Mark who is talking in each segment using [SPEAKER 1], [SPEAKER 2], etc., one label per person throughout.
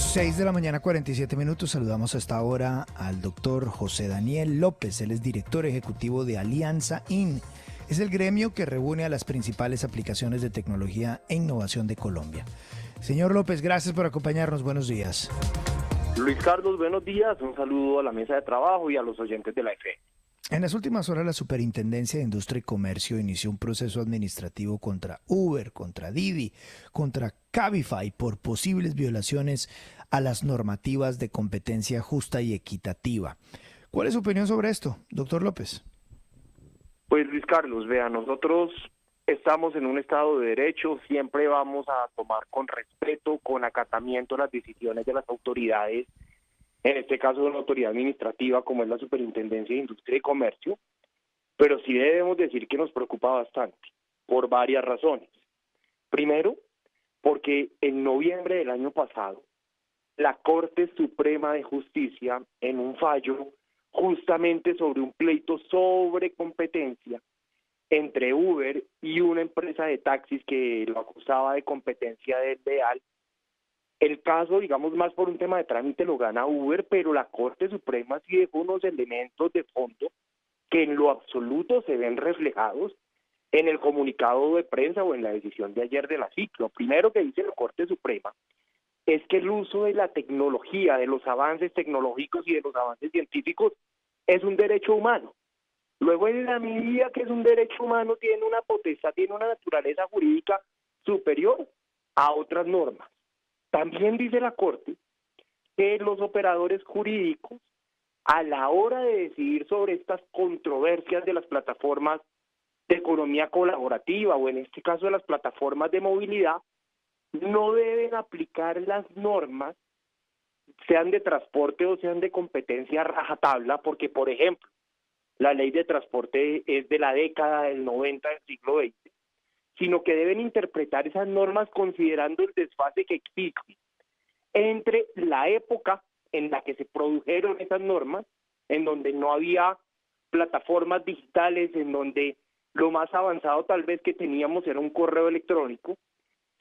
[SPEAKER 1] 6 de la mañana, 47 minutos. Saludamos a esta hora al doctor José Daniel López. Él es director ejecutivo de Alianza IN. Es el gremio que reúne a las principales aplicaciones de tecnología e innovación de Colombia. Señor López, gracias por acompañarnos. Buenos días.
[SPEAKER 2] Luis Carlos, buenos días. Un saludo a la mesa de trabajo y a los oyentes de la FM.
[SPEAKER 1] En las últimas horas, la Superintendencia de Industria y Comercio inició un proceso administrativo contra Uber, contra Didi, contra Cabify por posibles violaciones a las normativas de competencia justa y equitativa. ¿Cuál es su opinión sobre esto, doctor López?
[SPEAKER 2] Pues Luis Carlos, vea, nosotros estamos en un Estado de Derecho, siempre vamos a tomar con respeto, con acatamiento las decisiones de las autoridades, en este caso de una autoridad administrativa como es la Superintendencia de Industria y Comercio, pero sí debemos decir que nos preocupa bastante, por varias razones. Primero, porque en noviembre del año pasado, la Corte Suprema de Justicia, en un fallo justamente sobre un pleito sobre competencia entre Uber y una empresa de taxis que lo acusaba de competencia desleal, el caso, digamos, más por un tema de trámite lo gana Uber, pero la Corte Suprema sí dejó unos elementos de fondo que en lo absoluto se ven reflejados en el comunicado de prensa o en la decisión de ayer de la SIC. Lo primero que dice la Corte Suprema es que el uso de la tecnología, de los avances tecnológicos y de los avances científicos es un derecho humano. Luego, en la medida que es un derecho humano, tiene una potestad, tiene una naturaleza jurídica superior a otras normas. También dice la Corte que los operadores jurídicos, a la hora de decidir sobre estas controversias de las plataformas de economía colaborativa o en este caso de las plataformas de movilidad, no deben aplicar las normas, sean de transporte o sean de competencia rajatabla, porque, por ejemplo, la ley de transporte es de la década del 90 del siglo XX, sino que deben interpretar esas normas considerando el desfase que existe entre la época en la que se produjeron esas normas, en donde no había plataformas digitales, en donde lo más avanzado tal vez que teníamos era un correo electrónico,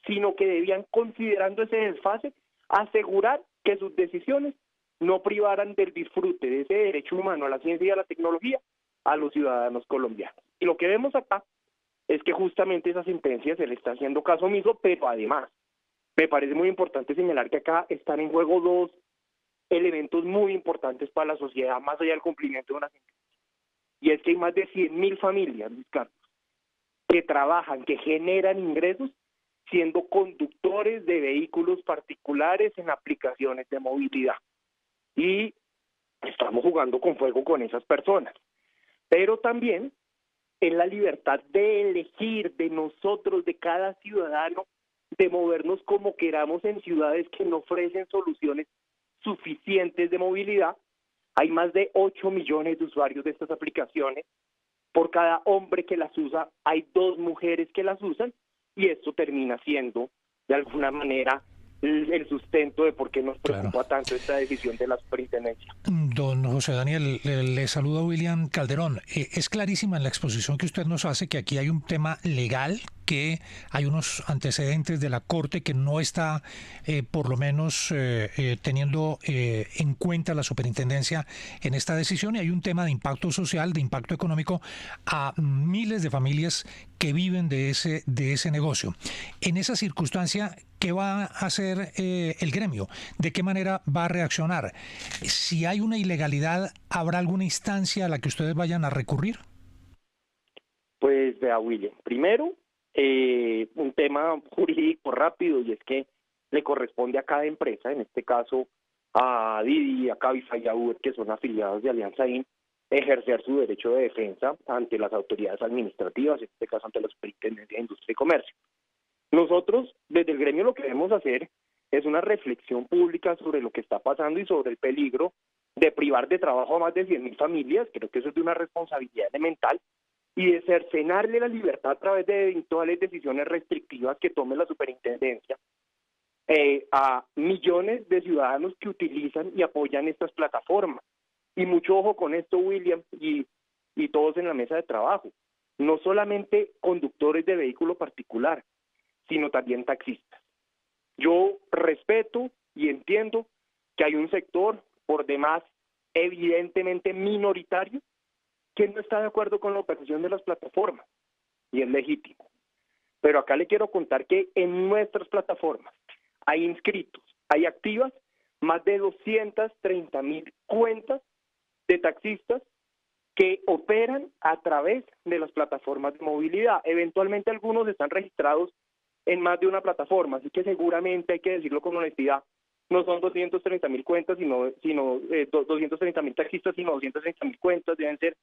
[SPEAKER 2] sino que debían, considerando ese desfase, asegurar que sus decisiones no privaran del disfrute de ese derecho humano a la ciencia y a la tecnología a los ciudadanos colombianos. Y lo que vemos acá es que justamente esa sentencia se le está haciendo caso omiso, pero además me parece muy importante señalar que acá están en juego dos elementos muy importantes para la sociedad, más allá del cumplimiento de una sentencia. Y es que hay más de 100.000 familias, Luis Carlos, que trabajan, que generan ingresos siendo conductores de vehículos particulares en aplicaciones de movilidad. Y estamos jugando con fuego con esas personas. Pero también en la libertad de elegir de nosotros, de cada ciudadano, de movernos como queramos en ciudades que no ofrecen soluciones suficientes de movilidad. Hay más de 8 millones de usuarios de estas aplicaciones. Por cada hombre que las usa, hay 2 mujeres que las usan, y esto termina siendo, de alguna manera, el sustento de por qué nos preocupa tanto esta decisión de la superintendencia.
[SPEAKER 3] Don José Daniel, le saluda William Calderón. Es clarísima en la exposición que usted nos hace que aquí hay un tema legal, que hay unos antecedentes de la Corte que no está, por lo menos, teniendo en cuenta la superintendencia en esta decisión, y hay un tema de impacto social, de impacto económico a miles de familias que viven de ese negocio. En esa circunstancia, ¿qué va a hacer el gremio? ¿De qué manera va a reaccionar? Si hay una ilegalidad, ¿habrá alguna instancia a la que ustedes vayan a recurrir?
[SPEAKER 2] Pues vea, William, primero, un tema jurídico rápido, y es que le corresponde a cada empresa, en este caso a Didi, a Cabify y a Uber, que son afiliados de Alianza IN, ejercer su derecho de defensa ante las autoridades administrativas, en este caso ante la Superintendencia de Industria y Comercio. Nosotros, desde el gremio, lo que debemos hacer es una reflexión pública sobre lo que está pasando y sobre el peligro de privar de trabajo a más de 100.000 familias. Creo que eso es de una responsabilidad elemental, y de cercenarle la libertad a través de eventuales decisiones restrictivas que tome la superintendencia a millones de ciudadanos que utilizan y apoyan estas plataformas. Y mucho ojo con esto, William, y todos en la mesa de trabajo. No solamente conductores de vehículo particular, sino también taxistas. Yo respeto y entiendo que hay un sector por demás evidentemente minoritario que no está de acuerdo con la operación de las plataformas, y es legítimo. Pero acá le quiero contar que en nuestras plataformas hay inscritos, hay activas más de 230.000 cuentas de taxistas que operan a través de las plataformas de movilidad. Eventualmente algunos están registrados en más de una plataforma, así que seguramente, hay que decirlo con honestidad, no son 230.000 cuentas, sino 230.000 taxistas, sino 230.000 cuentas. Deben ser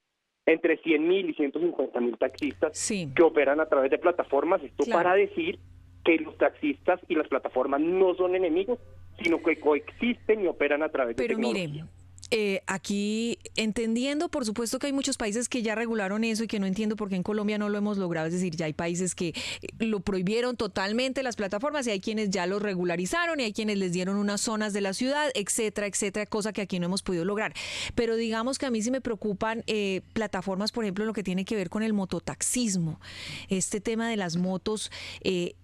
[SPEAKER 2] entre 100.000 y 150.000 taxistas que operan a través de plataformas. Esto para decir que los taxistas y las plataformas no son enemigos, sino que coexisten y operan a través de tecnología.
[SPEAKER 4] Mire, aquí entendiendo, por supuesto que hay muchos países que ya regularon eso y que no entiendo por qué en Colombia no lo hemos logrado. Es decir, ya hay países que lo prohibieron totalmente las plataformas y hay quienes ya lo regularizaron y hay quienes les dieron unas zonas de la ciudad, etcétera, etcétera, cosa que aquí no hemos podido lograr. Pero digamos que a mí sí me preocupan plataformas, por ejemplo, lo que tiene que ver con el mototaxismo. Este tema de las motos,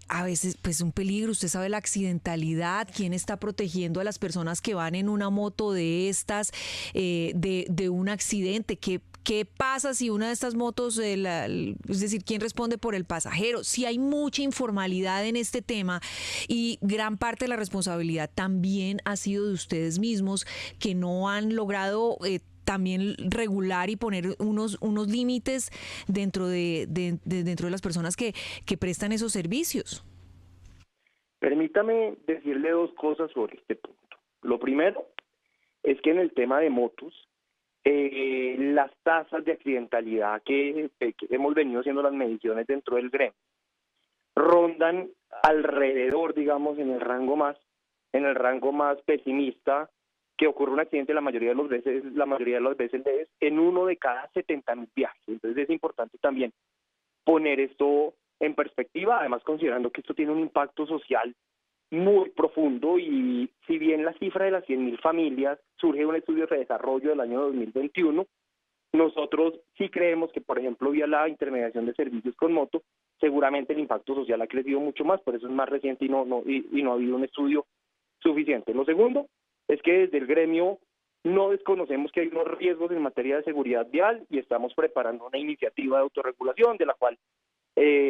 [SPEAKER 4] a veces pues un peligro. Usted sabe la accidentalidad, quién está protegiendo a las personas que van en una moto de estas, de un accidente. ¿Qué pasa si una de estas motos, es decir, quién responde por el pasajero? Si hay mucha informalidad en este tema y gran parte de la responsabilidad también ha sido de ustedes mismos, que no han logrado también regular y poner unos límites dentro de las personas que prestan esos servicios.
[SPEAKER 2] Permítame decirle dos cosas sobre este punto. Lo primero es que en el tema de motos, las tasas de accidentalidad que hemos venido haciendo las mediciones dentro del gremio rondan alrededor, digamos, en el rango más pesimista, que ocurre un accidente la mayoría de las veces es en uno de cada 70.000 viajes. Entonces es importante también poner esto en perspectiva, además considerando que esto tiene un impacto social muy profundo, y si bien la cifra de las 100.000 familias surge de un estudio de desarrollo del año 2021, nosotros sí creemos que, por ejemplo, vía la intermediación de servicios con moto, seguramente el impacto social ha crecido mucho más, por eso es más reciente y no ha habido un estudio suficiente. Lo segundo es que desde el gremio no desconocemos que hay unos riesgos en materia de seguridad vial y estamos preparando una iniciativa de autorregulación, de la cual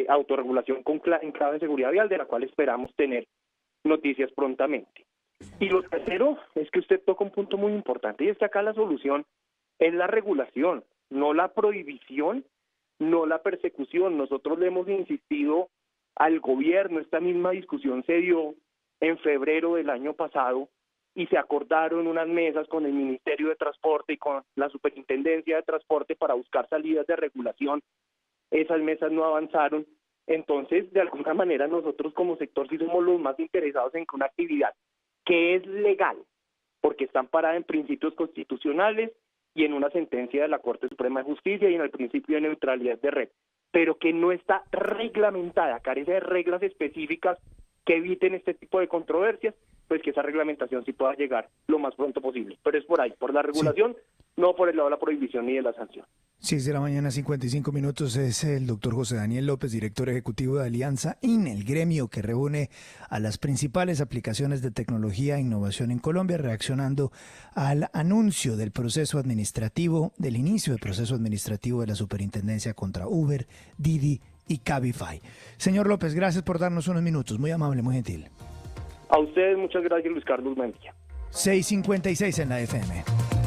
[SPEAKER 2] autorregulación en clave de seguridad vial, de la cual esperamos tener noticias prontamente. Y lo tercero es que usted toca un punto muy importante, y es que acá la solución es la regulación, no la prohibición, no la persecución. Nosotros le hemos insistido al gobierno, esta misma discusión se dio en febrero del año pasado y se acordaron unas mesas con el Ministerio de Transporte y con la Superintendencia de Transporte para buscar salidas de regulación. Esas mesas no avanzaron. Entonces, de alguna manera, nosotros como sector sí somos los más interesados en que una actividad que es legal, porque está amparada en principios constitucionales y en una sentencia de la Corte Suprema de Justicia y en el principio de neutralidad de red, pero que no está reglamentada, carece de reglas específicas que eviten este tipo de controversias, pues que esa reglamentación sí pueda llegar lo más pronto posible. Pero es por ahí, por la regulación, no por el lado de la prohibición ni de la sanción.
[SPEAKER 1] 6 de la mañana, 55 minutos. Es el doctor José Daniel López, director ejecutivo de Alianza IN, el gremio que reúne a las principales aplicaciones de tecnología e innovación en Colombia, reaccionando al anuncio del proceso administrativo, del inicio del proceso administrativo de la superintendencia contra Uber, Didi y Cabify. Señor López, gracias por darnos unos minutos. Muy amable, muy gentil.
[SPEAKER 2] A ustedes muchas gracias, Luis Carlos. Buen día.
[SPEAKER 1] 6:56 en la FM.